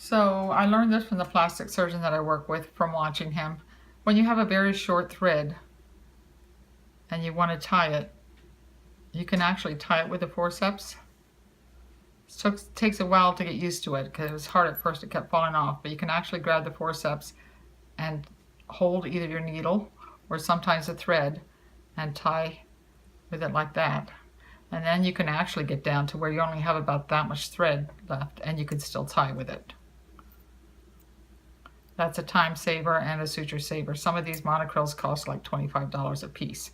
So I learned this from the plastic surgeon that I work with from watching him. When you have a very short thread and you want to tie it, you can actually tie it with the forceps. It takes a while to get used to it because it was hard at first, it kept falling off, but you can actually grab the forceps and hold either your needle or sometimes a thread and tie with it like that. And then you can actually get down to where you only have about that much thread left and you can still tie with it. That's a time saver and a suture saver. Some of these monocryls cost like $25 a piece.